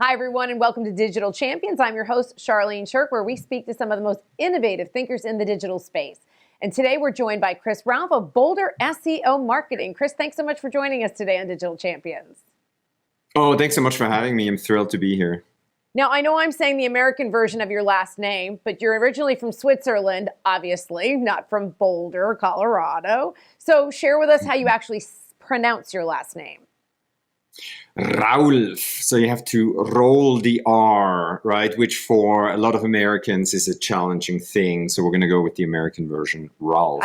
Hi, everyone, and welcome to Digital Champions. I'm your host, Charlene Shirk, where we speak to some of the most innovative thinkers in the digital space. And today we're joined by Chris Raulf of Boulder SEO Marketing. Chris, thanks so much for joining us today on Digital Champions. Oh, thanks so much for having me. I'm thrilled to be here. Now, I know I'm saying the American version of your last name, but you're originally from Switzerland, obviously, not from Boulder, Colorado. So share with us how you actually pronounce your last name. Raulf. So you have to roll the R, right? Which for a lot of Americans is a challenging thing. So we're going to go with the American version, Raulf.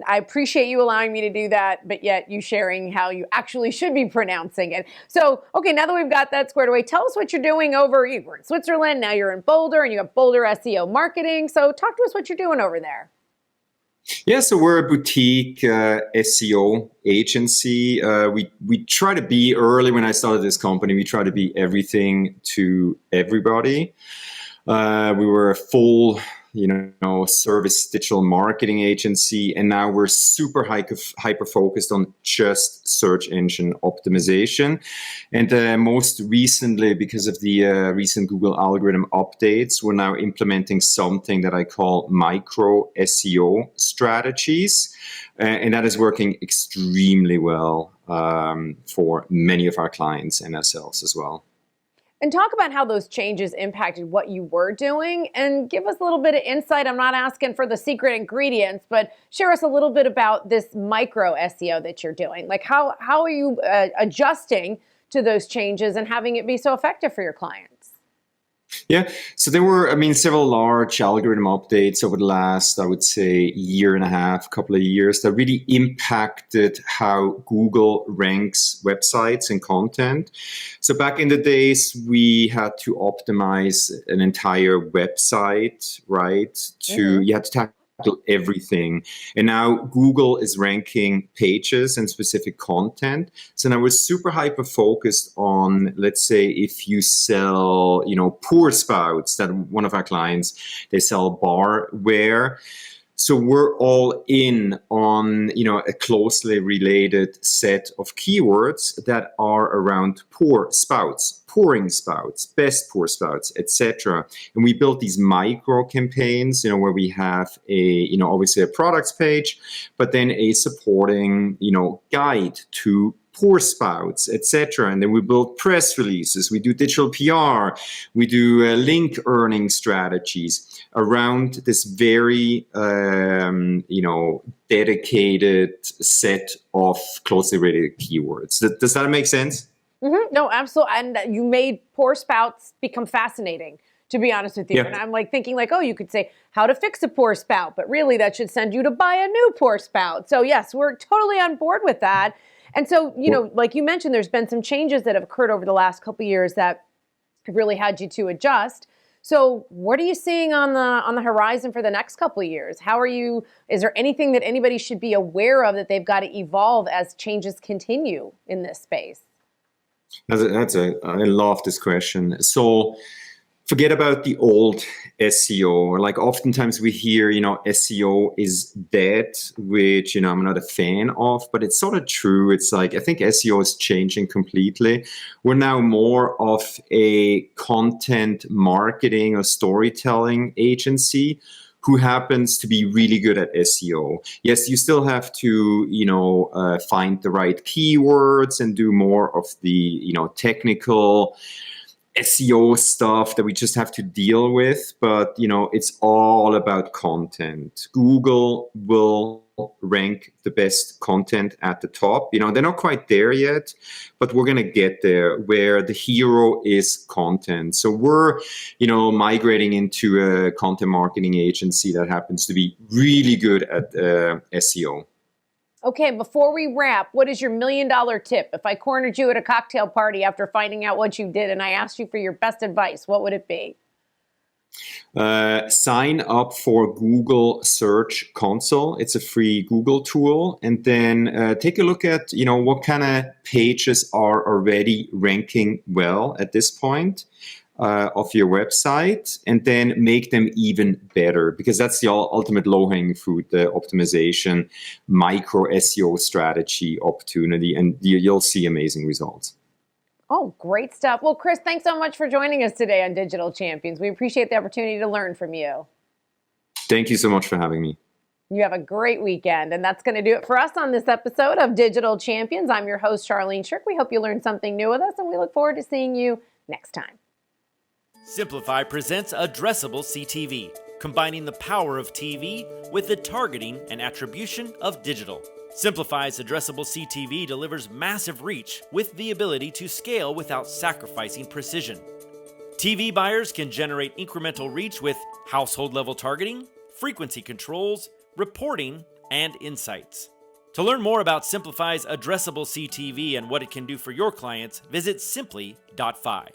I appreciate you allowing me to do that, but yet you sharing how you actually should be pronouncing it. So, okay, now that we've got that squared away, tell us what you're doing over, you were in Switzerland, now you're in Boulder, and you have Boulder SEO Marketing. So talk to us what you're doing over there. Yeah, so we're a boutique SEO agency. We try to be, early when I started this company, we try to be everything to everybody. We were a full, service digital marketing agency, and now we're super hyper focused on just search engine optimization. And most recently, because of the recent Google algorithm updates, we're now implementing something that I call micro SEO strategies, and that is working extremely well for many of our clients and ourselves as well. And talk about how those changes impacted what you were doing, and give us a little bit of insight. I'm not asking for the secret ingredients, but share us a little bit about this micro SEO that you're doing. Like how are you adjusting to those changes and having it be so effective for your clients? Yeah, so there were, several large algorithm updates over the last, I would say, year and a half, couple of years that really impacted how Google ranks websites and content. So back in the days, we had to optimize an entire website, right? You had to tackle everything. And now Google is ranking pages and specific content. So now we're super hyper focused on, let's say, if you sell, pour spouts, that one of our clients, they sell barware. So we're all in on, a closely related set of keywords that are around pour spouts, pouring spouts, best pour spouts, etc. And we built these micro campaigns, where we have obviously a products page, but then a supporting, guide to pour spouts, etc. And then we build press releases, we do digital PR, we do link earning strategies around this very, dedicated set of closely related keywords. Does that make sense? Mm-hmm. No, absolutely. And you made pour spouts become fascinating, to be honest with you. Yeah. And I'm thinking you could say how to fix a pour spout, but really that should send you to buy a new pour spout. So yes, we're totally on board with that. And so, like you mentioned, there's been some changes that have occurred over the last couple of years that have really had you to adjust. So what are you seeing on the horizon for the next couple of years? Is there anything that anybody should be aware of that they've got to evolve as changes continue in this space? I love this question. So forget about the old SEO. Like oftentimes we hear, SEO is dead, which, I'm not a fan of, but it's sort of true. It's like, I think SEO is changing completely. We're now more of a content marketing or storytelling agency who happens to be really good at SEO. Yes, you still have to, find the right keywords and do more of the, technical SEO stuff that we just have to deal with, but it's all about content. Google will rank the best content at the top. They're not quite there yet, but we're going to get there where the hero is content. So we're, migrating into a content marketing agency that happens to be really good at SEO. Okay, before we wrap, what is your $1 million tip? If I cornered you at a cocktail party after finding out what you did and I asked you for your best advice, what would it be? Sign up for Google Search Console. It's a free Google tool. And then take a look at, what kind of pages are already ranking well at this point. Of your website, and then make them even better, because that's the ultimate low-hanging fruit, the optimization, micro SEO strategy opportunity, and you'll see amazing results. Oh, great stuff. Well, Chris, thanks so much for joining us today on Digital Champions. We appreciate the opportunity to learn from you. Thank you so much for having me. You have a great weekend. And that's going to do it for us on this episode of Digital Champions. I'm your host, Charlene Shirk. We hope you learned something new with us, and we look forward to seeing you next time. Simplify presents Addressable CTV, combining the power of TV with the targeting and attribution of digital. Simplify's Addressable CTV delivers massive reach with the ability to scale without sacrificing precision. TV buyers can generate incremental reach with household-level targeting, frequency controls, reporting, and insights. To learn more about Simplify's Addressable CTV and what it can do for your clients, visit simply.fi.